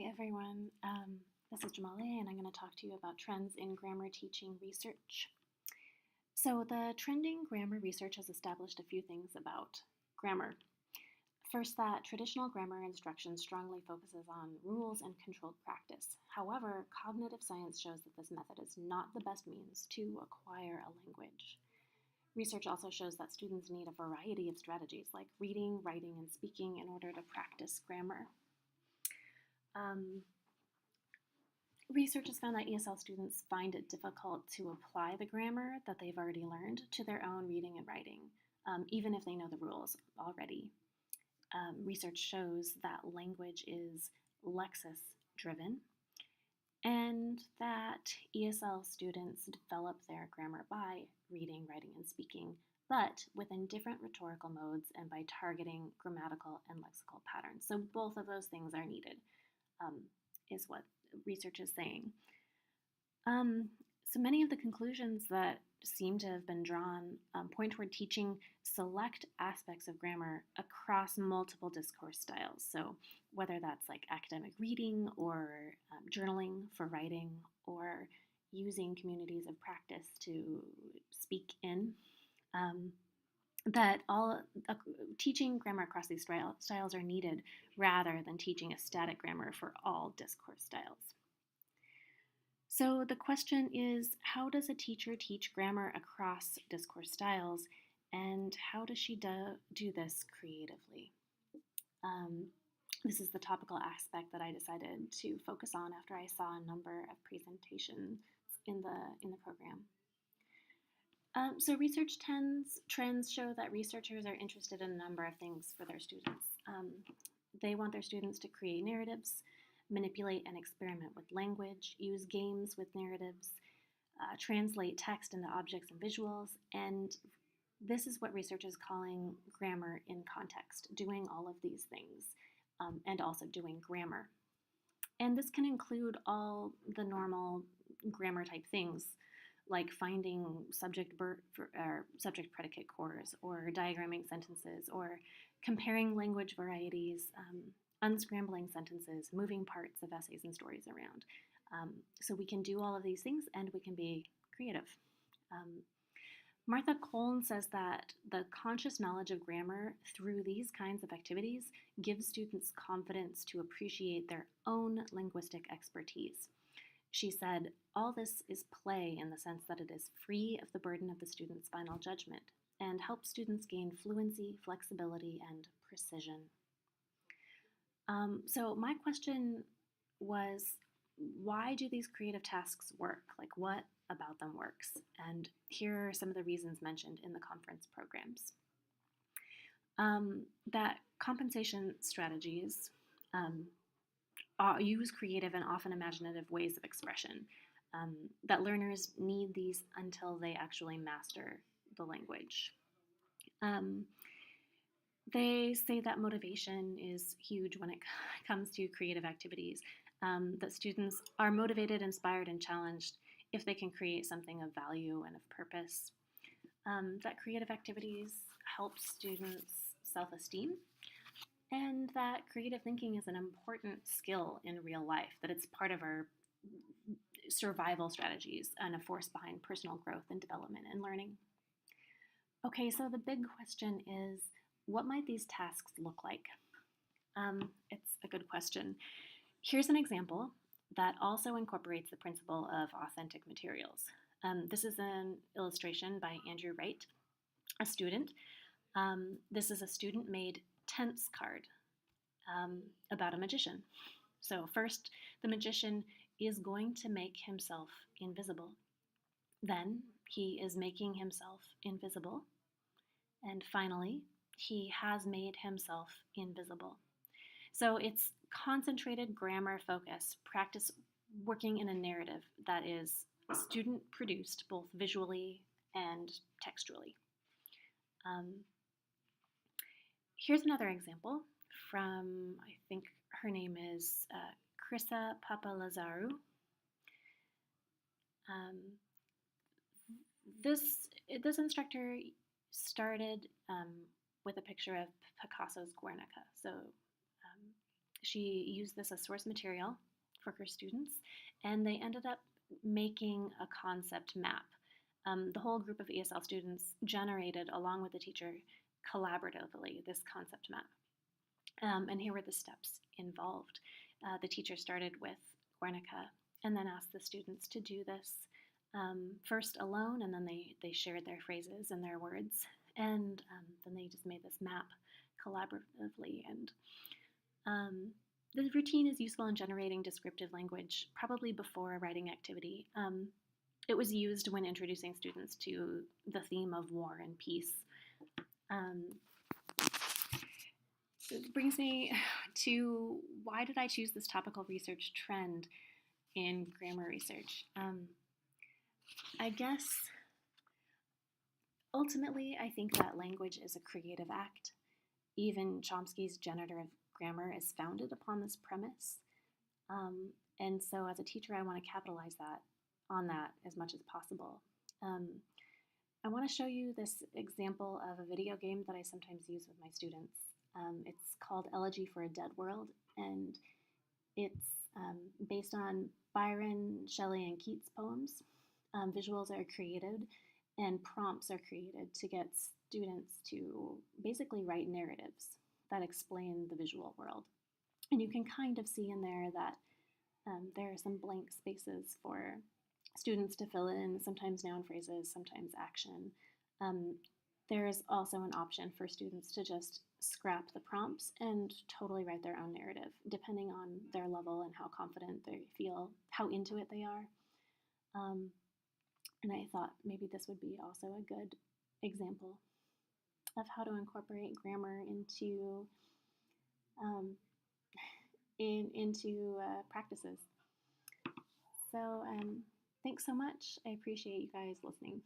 everyone. This is Jamali, and I'm going to talk to you about trends in grammar teaching research. So, the trending grammar research has established a few things about grammar. First, that traditional grammar instruction strongly focuses on rules and controlled practice. However, cognitive science shows that this method is not the best means to acquire a language. Research also shows that students need a variety of strategies like reading, writing, and speaking in order to practice grammar. Um, Research has found that ESL students find it difficult to apply the grammar that they've already learned to their own reading and writing, even if they know the rules already. Research shows that language is Lexis driven and that ESL students develop their grammar by reading, writing, and speaking, but within different rhetorical modes and by targeting grammatical and lexical patterns. So both of those things are needed, is what research is saying. So many of the conclusions that seem to have been drawn point toward teaching select aspects of grammar across multiple discourse styles. So whether that's like academic reading or journaling for writing or using communities of practice to speak in, that all teaching grammar across these styles are needed rather than teaching a static grammar for all discourse styles. So the question is, how does a teacher teach grammar across discourse styles, and how does she do this creatively? This is the topical aspect that I decided to focus on after I saw a number of presentations in the program. So research trends show that researchers are interested in a number of things for their students. They want their students to create narratives, manipulate and experiment with language, use games with narratives, translate text into objects and visuals, and this is what research is calling grammar in context, doing all of these things, and also doing grammar. And this can include all the normal grammar type things, like finding subject predicate cores, or diagramming sentences, or comparing language varieties, unscrambling sentences, moving parts of essays and stories around. So we can do all of these things and we can be creative. Martha Koln says that the conscious knowledge of grammar through these kinds of activities gives students confidence to appreciate their own linguistic expertise. She said, all this is play in the sense that it is free of the burden of the student's final judgment and helps students gain fluency, flexibility, and precision. So my question was, why do these creative tasks work? Like, what about them works? And here are some of the reasons mentioned in the conference programs. That compensation strategies use creative and often imaginative ways of expression, that learners need these until they actually master the language. They say that motivation is huge when it comes to creative activities, that students are motivated, inspired, and challenged if they can create something of value and of purpose. That creative activities help students' self-esteem, and that creative thinking is an important skill in real life, that it's part of our survival strategies and a force behind personal growth and development and learning. Okay, so the big question is, what might these tasks look like? It's a good question. Here's an example that also incorporates the principle of authentic materials. This is an illustration by Andrew Wright, a student. This is a student-made tense card about a magician. So first, the magician is going to make himself invisible. Then he is making himself invisible. And finally, he has made himself invisible. So it's concentrated grammar focus, practice working in a narrative that is student produced both visually and textually. Here's another example from, I think her name is Krissa Papalazaru. This instructor started with a picture of Picasso's Guernica. So She used this as source material for her students, and they ended up making a concept map. The whole group of ESL students generated, along with the teacher, collaboratively this concept map. And here were the steps involved. The teacher started with Guernica and then asked the students to do this first alone, and then they shared their phrases and their words, and then they just made this map collaboratively. And the routine is useful in generating descriptive language, probably before a writing activity. It was used when introducing students to the theme of war and peace. It brings me to why did I choose this topical research trend in grammar research? I guess ultimately I think that language is a creative act. Even Chomsky's generative grammar is founded upon this premise. And so as a teacher, I want to capitalize on that as much as possible. I want to show you this example of a video game that I sometimes use with my students. It's called Elegy for a Dead World, and it's based on Byron, Shelley, and Keats poems. Visuals are created and prompts are created to get students to basically write narratives that explain the visual world. And you can kind of see in there that there are some blank spaces for students to fill in, sometimes noun phrases, sometimes action. There is also an option for students to just scrap the prompts and totally write their own narrative, depending on their level and how confident they feel, how into it they are. And I thought maybe this would be also a good example of how to incorporate grammar into practices. So thanks so much. I appreciate you guys listening.